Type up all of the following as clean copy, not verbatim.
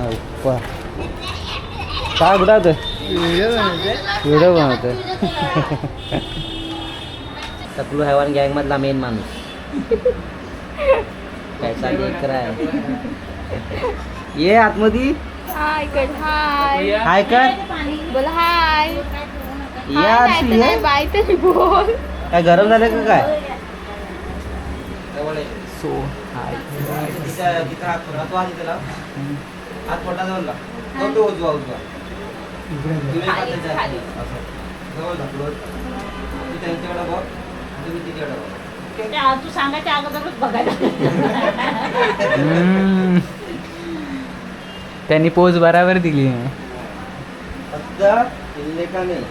ऊपर काय कुठं व्हिडिओ बनवतोय टकलू हैवान गँग मधला मेन माणूस कैसा देख रहा है ये आतमध्ये हाय कर हाय हाय कर बोल हाय यार ये बाय तरी बोल काय गरम झालं का काय सो हाय हात पोटा जवळ ला तो उजवा उजवा त्यांच्याकडे बघ तुम्ही तिच्याकडे बघ तू सांगायच्या अगोदरच बघायला त्यांनी पोज बराबर दिली फक्त हिल्ले का नाही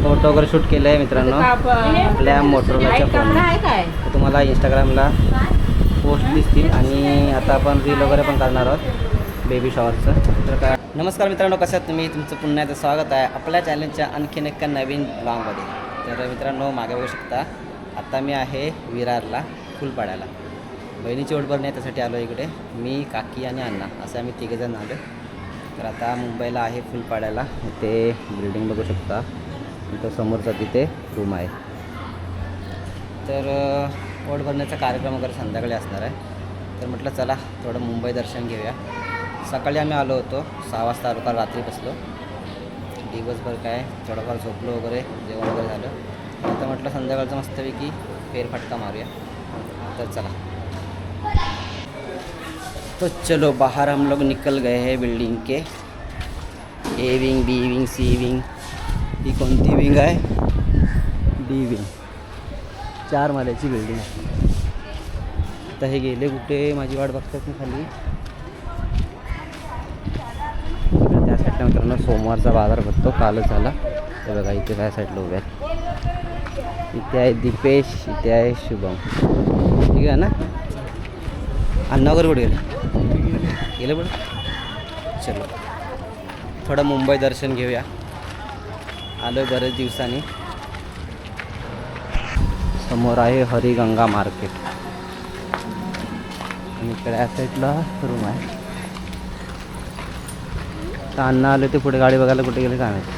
फोटो वगैरे शूट केलं आहे मित्रांनो आपल्या मोटरोलाच्या फोन तुम्हाला इंस्टाग्रामला पोस्ट दिसतील आणि आता आपण रील वगैरे पण करणार आहोत बेबी शॉवरचं. तर काय नमस्कार मित्रांनो, कसं आहात तुम्ही? तुमचं पुन्हा एकदा स्वागत आहे आपल्या चॅनलच्या आणखीन एका नवीन ब्लॉगमध्ये. तर मित्रांनो मागे बघू शकता आता मी आहे विरारला फुलपाड्याला बहिणीची ओढ भरणे त्यासाठी आलो इकडे. मी काकी आणि अण्णा असं आम्ही तिघेजण आलो. तर आता मुंबईला आहे फुलपाड्याला. इथे बिल्डिंग बघू शकता, इथं समोरचा तिथे रूम आहे. तर ओढ भरण्याचा कार्यक्रम वगैरे संध्याकाळी असणार आहे. तर म्हटलं चला थोडं मुंबई दर्शन घेऊया. सकाळी आम्ही आलो होतो 6 वाजता आलो, काल रात्री बसलो. दिवसभर काय थोडंफार झोपलो वगैरे, जेवण वगैरे झालं. आता म्हटलं संध्याकाळचं मस्तपैकी फेरफटका मारूया. तर चला तो चलो बाहर हम लोग निकल गए हैं बिल्डिंग के. A wing, B wing, C wing. ही कोणती विंग आहे? D wing. 4 माल्याची बिल्डिंग आहे. आता हे गेले कुठे? माझी वाट बघतात मी खाली. त्या साईडला मित्रांनो सोमवारचा बाजार भरतो, कालच झाला. ते बघा इथे काय साईडला उभे आहेत. इथे आहे दीपेश, इथे आहे शुभम. ठीक आहे ना? अण्णा वगैरे कुठे गेले पण. चलो थोडं मुंबई दर्शन घेऊया. आलो बरेच दिवसांनी. समोर आहे हरिगंगा मार्केट आणि इकडे या साईडला रूम आहे. तर अण्णा आले ते पुढे गाडी बघायला कुठे गेले काय माहिती.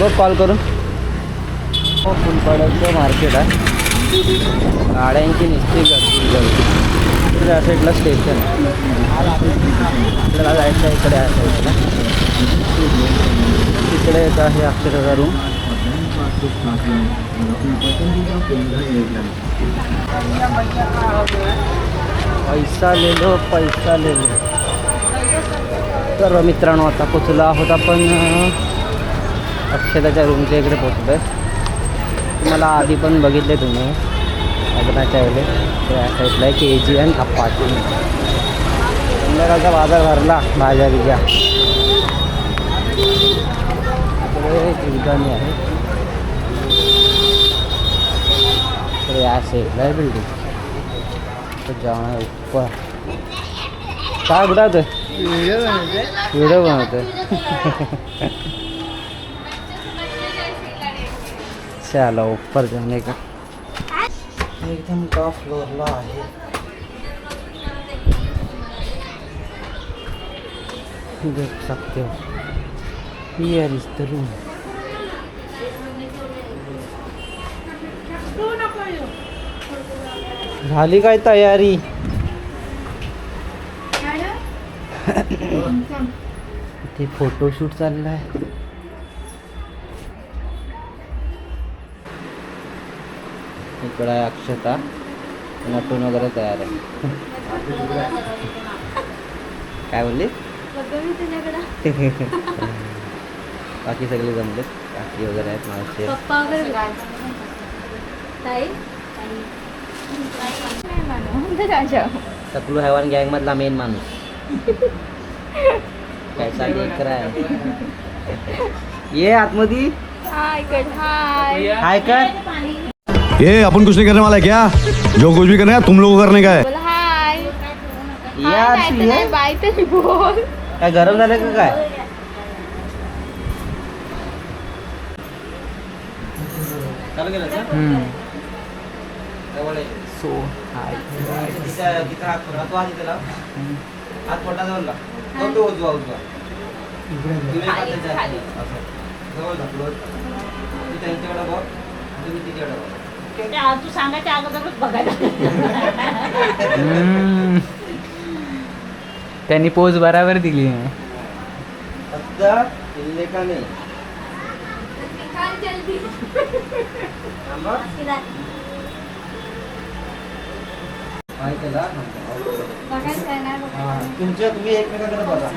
बघ कॉल करून. हो फुलपाड्याचं मार्केट आहे. गाड्यांची निश्चित गर्दी. या साईडला स्टेशन आहे. आपल्याला जायचं इकडे या साईडला. तिकडे एक आहे अक्षरशः रूम. पैसा ले लो, पैसा ले लो. तर मित्रांनो आता पोचलो आहोत आपण अक्षताच्या रूमच्या इकडे पोचलो आहे. तुम्हाला आधी पण बघितले तुम्ही लग्नाच्या वेळे. त्या साईडला आहे KGN अपार्टमेंट. संध्याकाळचा बाजार भरला भाज्या बिज्या. इकडे जीवदानी आहे. तर या साईडला आहे बिल्डिंग. तर जाणार ऊपर काय कुठं होतं? व्हिडिओ बनवतोय. चला ऊपर जाने का. एकदम टॉप फ्लोरला आहे. देख सकते हो. Here is the room. झाली काय तयारी? इथे फोटोशूट चाललाय. इकडे आहे अक्षता. नटून वगैरे तयार आहे. काय बोलली? बाकी सगळे जमले. काकी वगैरे आहेत माझे. टकलू हैवान गँग मधला मेन माणूस कैसा देख रहा है. ये आतमध्ये हाय कर हाय हाय कर. ये अपन कुछ नहीं करने वाला है क्या? जो कुछ भी करने का तुम लोगों को करने का है. बोल हाय यार ये बाय तरी बोल. काय गरम झालं का काय? चालू केलं का जवळ आहे. सो हाय तिथं हात फोडा तो हात इथे लाव हात फोडा जवळ लाव तो उजवा तुम्ही एक हात त्याच्या हाती. असं. जवळ जा जवळ ती त्यांच्याकडे बघ तुम्ही तिच्याकडे बघ तू सांगायच्या अगोदरच बघायला त्यांनी पोज बराबर दिली फक्त इल्ले का नाही थांबा. काय केला तुम्ही एकमेकांकडे बघा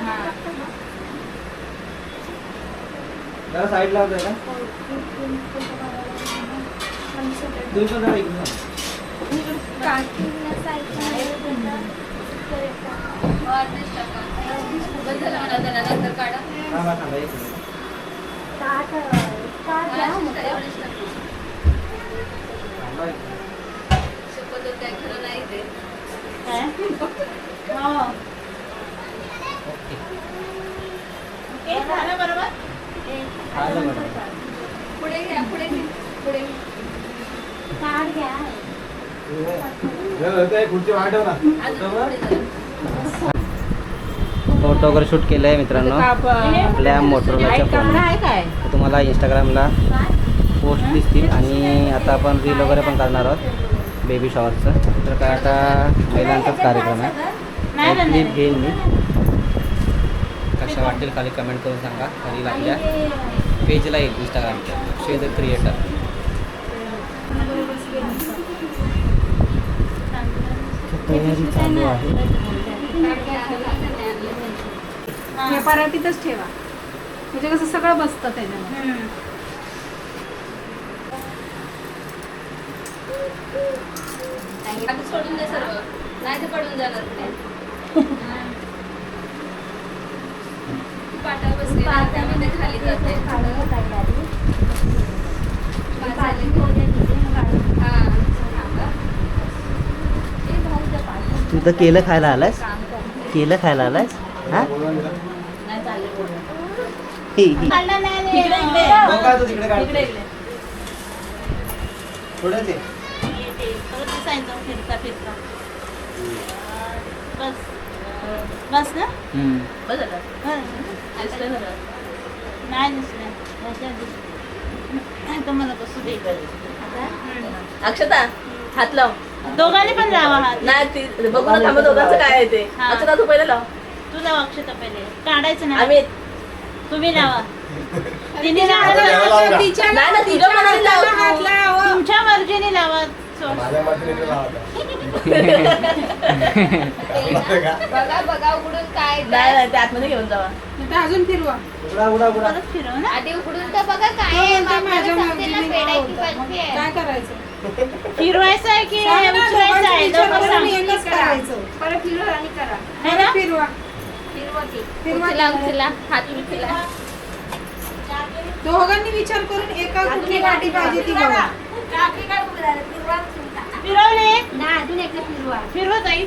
जरा साईड लावताय का तुम्ही पण जरा इकडे थांबा थांबा एक मिनिट. थांबा एक मिनिट. ओके झालं बरोबर आलं मॅडम. पुढे घ्या पुढे फोटो वगैरे शूट केलं आहे मित्रांनो आपल्या मोटरोलाच्या फोन आहे काय तुम्हाला इंस्टाग्रामला पोस्ट दिसतील आणि आता आपण रील वगैरे पण करणार आहोत बेबी शॉवरचं. तर काय आता महिलांचाच कार्यक्रम आहे क्लिप घेईन मी कशा वाटेल खाली कमेंट करून सांगा. रील आपल्या पेजला येईल इंस्टाग्रामच्या अक्षय द क्रिएटर. तयारी चालू आहे. हे पराठीतच ठेवा म्हणजे कसं सगळं बसतं त्याच्यामध्ये. सोडून दे सर्व नाही ते पडून जाणार पाटा बसली त्यामध्ये खाली जाते तू तर केलं खायला आलायस केलं खायला आलायस हा बस ना नाही बसू दे अक्षता हात लाव दोघांनी पण लावा हात नाही बघू ना थांबा दोघांचं काय आहे ते. हा. अक्षता तू पहिले लाव तू लावा अक्षता पहिले काढायचं नाही आम्ही तुम्ही लावा तिने नाही ना तुझ्या मनाने लाव तू. तुमच्या मर्जीने लावा बघा उघडून काय नाही नाही ते आतमध्ये घेऊन जावा ते अजून फिरवा. परत फिरव ना आधी उघडून तर बघा तो काय म्हणतो माझ्या समजेला मर्जीने पेढा की लावतो. बर्फी आहे. काय करायचं फिरवायचं आहे की सांग ना, उचलायचं दोघांचा आहे विचार दोघं करून सांग. एकच करायचं. परत फिरवा आणि करा है ना? फिरवा फिरवा की फिरवा. उचला उचला हात उचला दोघांनी विचार करून एका कुठली वाटी पाहिजे ती बघा. फिरवले ना अजून एकदा फिरवा फिरवत आई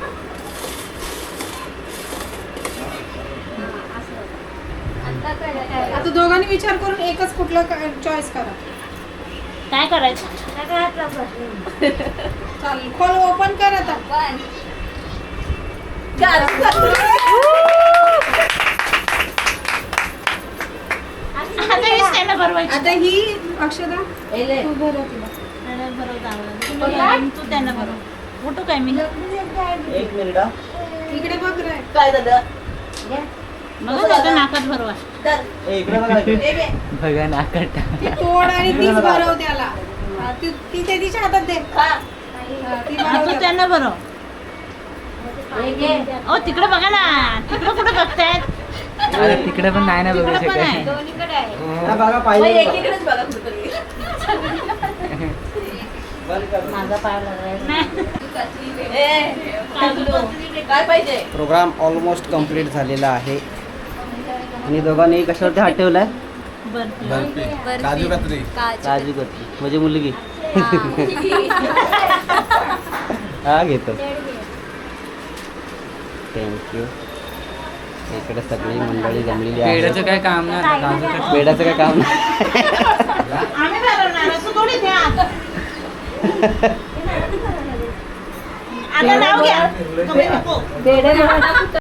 आता करा आता दोघांनी विचार करून एकच कुठलं चॉईस करा. काय करायचं चालेल खोल ओपन कर आता. आता हे stand भरवायची. आता ही अक्षदा तू भरव तिला. stand भरव चांगलं. तू त्यांना भरव उठू काय मी एक मिनिट हा. इकडे बघ रे. काय झालं बघा त्याच्या नाकात भरवा ए, इकडे बघा इकडे. बघा नाकट ती तोड आणि तीच भरव त्याला. हा, ती ते तिच्या हातात दे. हा, ती भरव तू त्याला. त्यांना भरव ओ तिकडे बघा ना तिकडे कुठे बघतायत अरे तिकडे पण नाही ना बघू तिकडे पण आहे शकत दोन्हीकडे आहे हा, बघा मग पाहिजे एकीकडेच बघा कुठेतरी बंद कर. माझा पाय लागलाय काय पाहिजे प्रोग्राम ऑलमोस्ट कंप्लीट झालेला आहे आणि दोघांनी कशावरती हात ठेवलाय काजू कतरी काजू कतली म्हणजे मुलगी हा घेतो थँक्यू. इकडे सगळी मंडळी जमलेली आहे. पेढ्याचं काय काम नाही आता, काजू कतरी. पेढ्याचं काय काम नाही. आम्ही भरवणार असं थोडी द्या आता नाव घ्या.